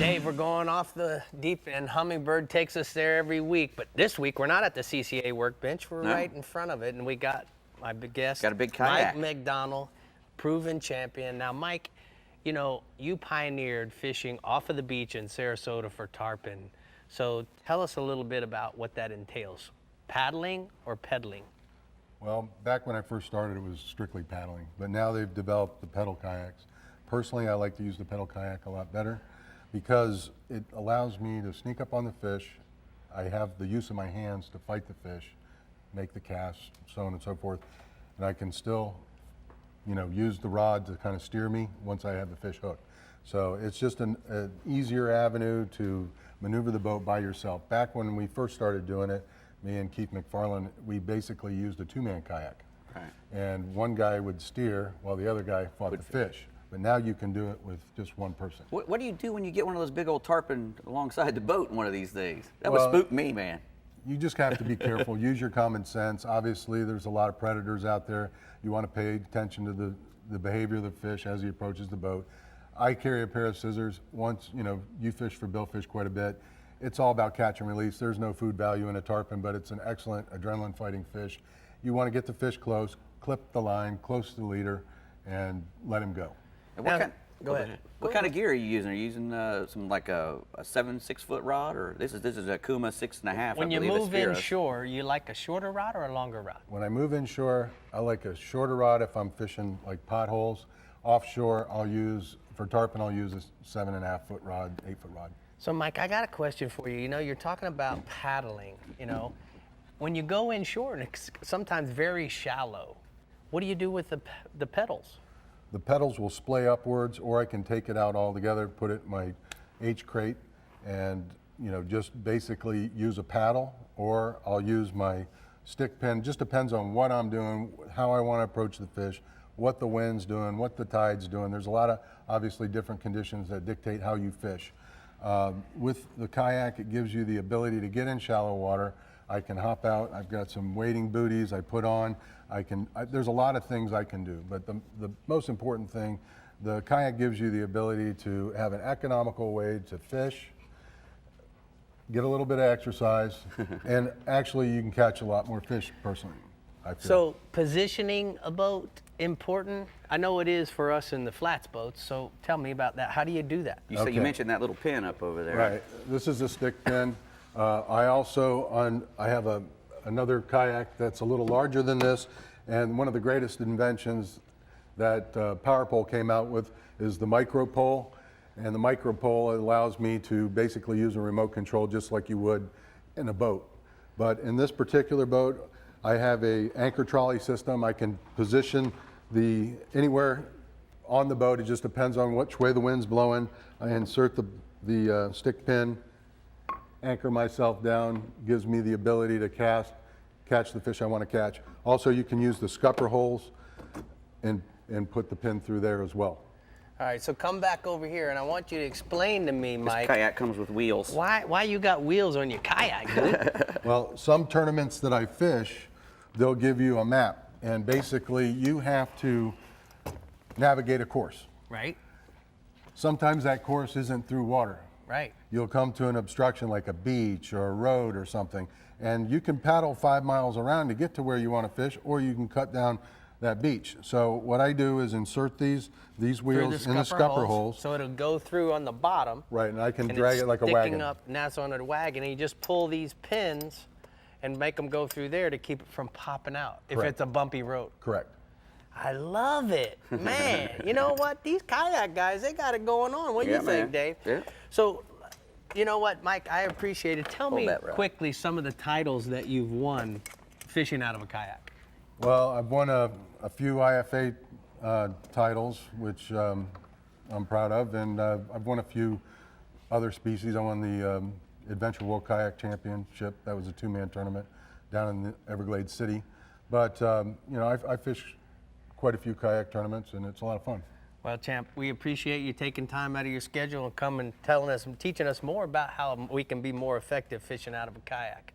Dave, we're going off the deep end. Hummingbird takes us there every week, but this week we're not at the CCA workbench. We're right in front of it, and we got my big guest, got a big kayak. Mike McDonald, proven champion. Now, Mike, you know, you pioneered fishing off of the beach in Sarasota for tarpon. So tell us a little bit about what that entails. Paddling or pedaling? Well, back when I first started, it was strictly paddling, but now they've developed the pedal kayaks. Personally, I like to use the pedal kayak a lot better because it allows me to sneak up on the fish. I have the use of my hands to fight the fish, make the cast, so on and so forth, and I can still, you know, use the rod to kind of steer me once I have the fish hooked. So it's just an easier avenue to maneuver the boat by yourself. Back when we first started doing it, me and Keith McFarland, we basically used a two-man kayak. Right. And one guy would steer while the other guy fought the fish. But now you can do it with just one person. What do you do when you get one of those big old tarpon alongside the boat one of these days? That would spook me, man. You just have to be careful. Use your common sense. Obviously, there's a lot of predators out there. You want to pay attention to the behavior of the fish as he approaches the boat. I carry a pair of scissors. Once, you know, you fish for billfish quite a bit. It's all about catch and release. There's no food value in a tarpon, but it's an excellent adrenaline fighting fish. You want to get the fish close, clip the line close to the leader, and let him go. And Go ahead. What kind of gear are you using? Are you using some like a 6-foot rod, or this is a Kuma 6.5? When you move inshore, you like a shorter rod or a longer rod? When I move inshore, I like a shorter rod if I'm fishing like potholes. Offshore, for tarpon, I'll use a 7.5-foot rod, 8-foot rod. So Mike, I got a question for you. You know, you're talking about paddling, you know. When you go inshore and it's sometimes very shallow, what do you do with the pedals? The pedals will splay upwards, or I can take it out altogether, put it in my H crate, and you know, just basically use a paddle, or I'll use my stick pin. Just depends on what I'm doing, how I want to approach the fish, what the wind's doing, what the tide's doing. There's a lot of obviously different conditions that dictate how you fish. With the kayak, it gives you the ability to get in shallow water. I can hop out. I've got some wading booties I put on. There's a lot of things I can do, but the most important thing, the kayak gives you the ability to have an economical way to fish, get a little bit of exercise, and actually you can catch a lot more fish personally, I feel. So positioning a boat, important? I know it is for us in the flats boats, so tell me about that. How do you do that? You mentioned that little pin up over there. Right, this is a stick pin. I have another kayak that's a little larger than this, and one of the greatest inventions that Power Pole came out with is the micro pole. And the micro pole allows me to basically use a remote control just like you would in a boat. But in this particular boat, I have a anchor trolley system. I can position anywhere on the boat. It just depends on which way the wind's blowing. I insert the stick pin, anchor myself down, gives me the ability to catch the fish I want to catch. Also, you can use the scupper holes and put the pin through there as well. All right, so come back over here, and I want you to explain to me, Mike. This kayak comes with wheels. Why you got wheels on your kayak, dude? Well, some tournaments that I fish, they'll give you a map, and basically you have to navigate a course. Right. Sometimes that course isn't through water. Right. You'll come to an obstruction like a beach or a road or something, and you can paddle 5 miles around to get to where you want to fish, or you can cut down that beach. So what I do is insert these wheels in the scupper holes. So it'll go through on the bottom. Right, and I can drag it like a wagon. Up, and that's on a wagon, and you just pull these pins and make them go through there to keep it from popping out if it's a bumpy road. Correct. I love it, man. You know what? These kayak guys, they got it going on. What do you think, Dave? Yeah. So, you know what, Mike? I appreciate it. Tell me quickly some of the titles that you've won fishing out of a kayak. Well, I've won a few IFA titles, which I'm proud of, and I've won a few other species. I won the Adventure World Kayak Championship. That was a 2-man tournament down in the Everglades City. But you know, I fish quite a few kayak tournaments, and it's a lot of fun. Well, champ, we appreciate you taking time out of your schedule and coming, telling us and teaching us more about how we can be more effective fishing out of a kayak.